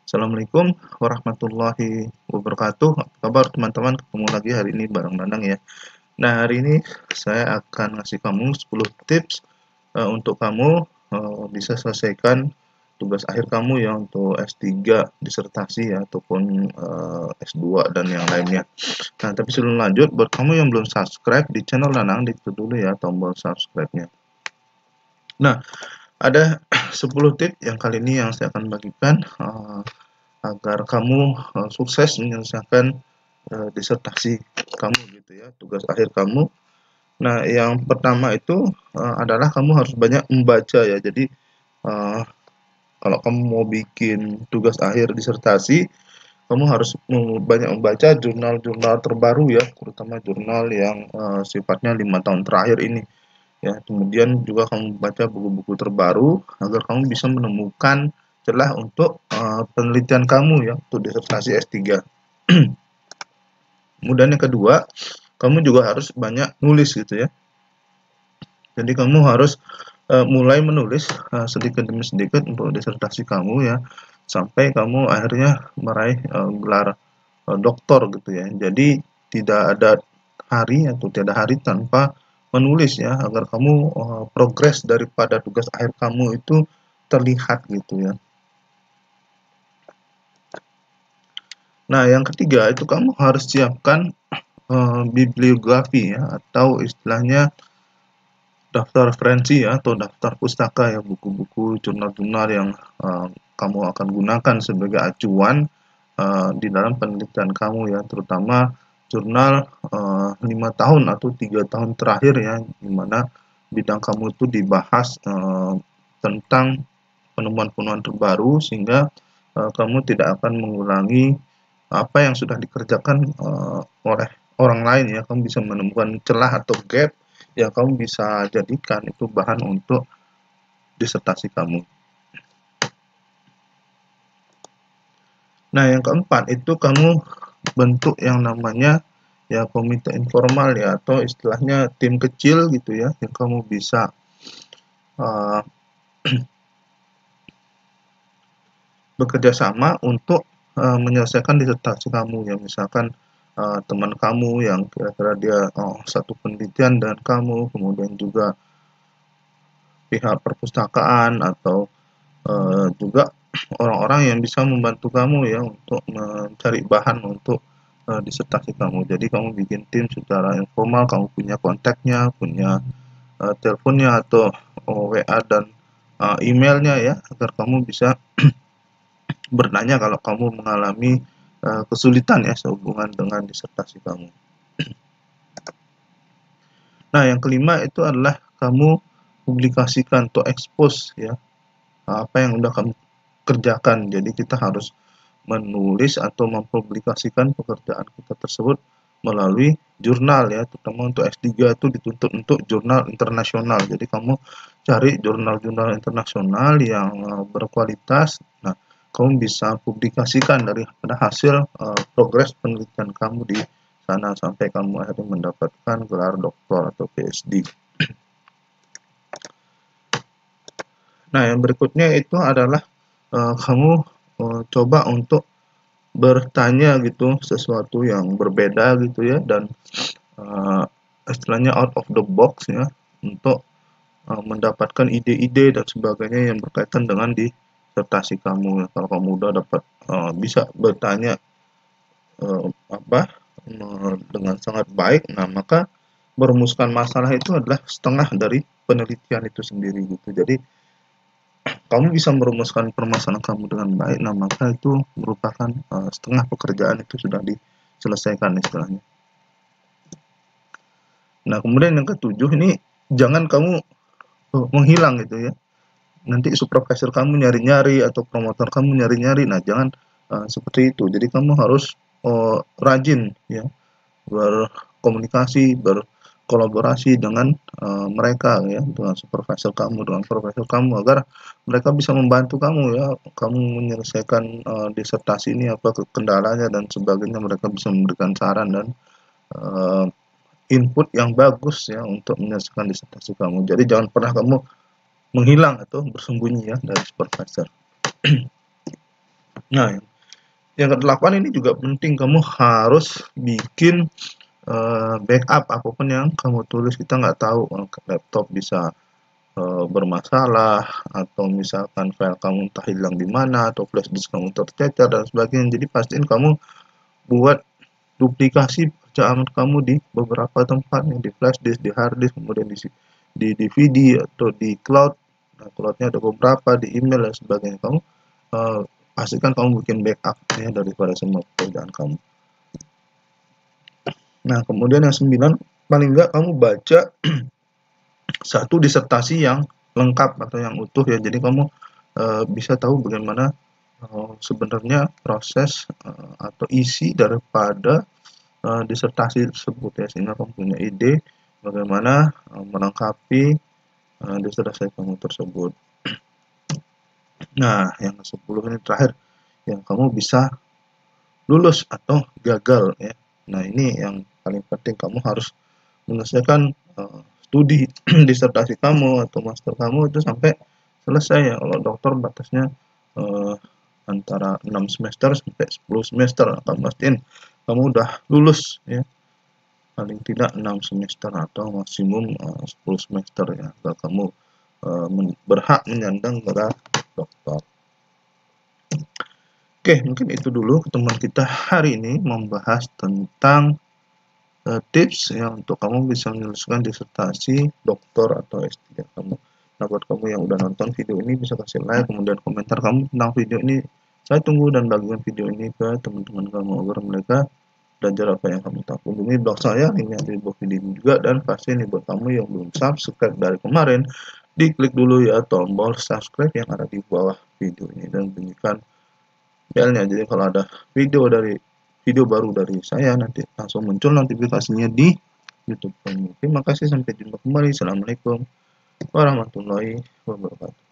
Assalamualaikum warahmatullahi wabarakatuh. Apa kabar teman-teman? Ketemu lagi hari ini bareng Danang ya. Nah, hari ini saya akan ngasih kamu 10 tips untuk kamu bisa selesaikan tugas akhir kamu ya untuk S3 disertasi ya ataupun S2 dan yang lainnya. Nah, tapi sebelum lanjut, buat kamu yang belum subscribe di channel Danang, diklik dulu ya tombol subscribe-nya. Nah, ada 10 tips yang kali ini yang saya akan bagikan agar kamu sukses menyelesaikan disertasi kamu gitu ya, tugas akhir kamu. Nah, yang pertama itu adalah kamu harus banyak membaca ya. Jadi kalau kamu mau bikin tugas akhir disertasi, kamu harus banyak membaca jurnal-jurnal terbaru ya, terutama jurnal yang sifatnya 5 tahun terakhir ini ya. Kemudian juga kamu baca buku-buku terbaru agar kamu bisa menemukan celah untuk penelitian kamu ya untuk disertasi S3. Kemudian yang kedua, kamu juga harus banyak nulis gitu ya. Jadi kamu harus mulai menulis sedikit demi sedikit untuk disertasi kamu ya, sampai kamu akhirnya meraih gelar doktor gitu ya. Jadi tidak ada hari atau tiada hari tanpa menulis ya, agar kamu progres daripada tugas akhir kamu itu terlihat gitu ya. Nah, yang ketiga itu kamu harus siapkan bibliografi ya, atau istilahnya daftar referensi ya, atau daftar pustaka ya, buku-buku, jurnal-jurnal yang kamu akan gunakan sebagai acuan di dalam penelitian kamu ya, terutama jurnal 5 tahun atau 3 tahun terakhir ya, di mana bidang kamu itu dibahas tentang penemuan-penemuan terbaru, sehingga kamu tidak akan mengulangi apa yang sudah dikerjakan oleh orang lain ya. Kamu bisa menemukan celah atau gap yang kamu bisa jadikan itu bahan untuk disertasi kamu. Nah, yang keempat itu kamu bentuk yang namanya ya komite informal ya, atau istilahnya tim kecil gitu ya, yang kamu bisa uh, bekerja sama untuk menyelesaikan disertasi kamu ya. Misalkan teman kamu yang kira-kira dia satu penelitian dengan kamu, kemudian juga pihak perpustakaan, atau juga orang-orang yang bisa membantu kamu ya untuk mencari bahan untuk disertasi kamu. Jadi kamu bikin tim secara informal, kamu punya kontaknya, punya teleponnya atau WA dan emailnya ya, agar kamu bisa bertanya kalau kamu mengalami kesulitan ya sehubungan dengan disertasi kamu. Nah, yang kelima itu adalah kamu publikasikan atau expose ya apa yang udah kamu kerjakan. Jadi kita harus menulis atau mempublikasikan pekerjaan kita tersebut melalui jurnal ya, terutama untuk S3 itu dituntut untuk jurnal internasional. Jadi kamu cari jurnal-jurnal internasional yang berkualitas. Nah, kamu bisa publikasikan daripada hasil progres penelitian kamu di sana sampai kamu akhirnya mendapatkan gelar doktor atau PhD. Nah, yang berikutnya itu adalah kamu coba untuk bertanya gitu sesuatu yang berbeda gitu ya, dan istilahnya out of the box ya, untuk mendapatkan ide-ide dan sebagainya yang berkaitan dengan disertasi kamu. Kalau kamu udah dapat bisa bertanya dengan sangat baik, nah maka merumuskan masalah itu adalah setengah dari penelitian itu sendiri gitu. Jadi kamu bisa merumuskan permasalahan kamu dengan baik, nah maka itu merupakan setengah pekerjaan itu sudah diselesaikan istilahnya. Nah, kemudian yang ketujuh ini, jangan kamu menghilang gitu ya. Nanti supervisor kamu nyari-nyari atau promotor kamu nyari-nyari. Nah, jangan seperti itu. Jadi kamu harus rajin ya, berkomunikasi, berkolaborasi dengan mereka ya, dengan supervisor kamu, dengan profesor kamu, agar mereka bisa membantu kamu ya, kamu menyelesaikan disertasi ini apa kendalanya dan sebagainya. Mereka bisa memberikan saran dan input yang bagus ya untuk menyelesaikan disertasi kamu. Jadi jangan pernah kamu menghilang atau bersembunyi ya dari supervisor. Nah, yang ke-8 ini juga penting, kamu harus bikin backup apapun yang kamu tulis. Kita nggak tahu laptop bisa bermasalah, atau misalkan file kamu entah hilang di mana, atau flash disk kamu tercecer dan sebagainya. Jadi pastiin kamu buat duplikasi bacaan kamu di beberapa tempat, di flash disk, di hard disk, kemudian di DVD atau di cloud. Nah, cloudnya ada beberapa, di email dan sebagainya. Kamu pastikan kamu bikin backup ya daripada semua pekerjaan kamu. Nah, kemudian yang 9, paling enggak kamu baca satu disertasi yang lengkap atau yang utuh ya. Jadi kamu bisa tahu bagaimana sebenarnya proses atau isi daripada disertasi tersebut ya, sehingga kamu punya ide bagaimana melengkapi disertasi kamu tersebut. Nah, yang ke-10 ini terakhir, yang kamu bisa lulus atau gagal ya. Nah, ini yang paling penting, kamu harus menyelesaikan studi disertasi kamu atau master kamu itu sampai selesai ya. Kalau dokter batasnya antara 6 semester sampai 10 semester. Kamu pastiin kamu udah lulus ya, paling tidak 6 semester atau maksimum 10 semester ya, agar kamu berhak menyandang gelar doktor. Oke, mungkin itu dulu pertemuan kita hari ini, membahas tentang tips ya untuk kamu bisa menyelesaikan disertasi doktor atau S3 kamu. Nah, buat kamu yang udah nonton video ini bisa kasih like, kemudian komentar kamu tentang video ini. Saya tunggu, dan bagikan video ini ke teman-teman kamu agar mereka belajar apa yang kamu tahu. Kunjungi blog saya, linknya di bawah video ini juga, dan pasti ini buat kamu yang belum subscribe dari kemarin, diklik dulu ya tombol subscribe yang ada di bawah video ini dan bunyikan belnya. Jadi kalau ada video baru dari saya, nanti langsung muncul notifikasinya di YouTube kamu. Terima kasih, sampai jumpa kembali. Assalamualaikum warahmatullahi wabarakatuh.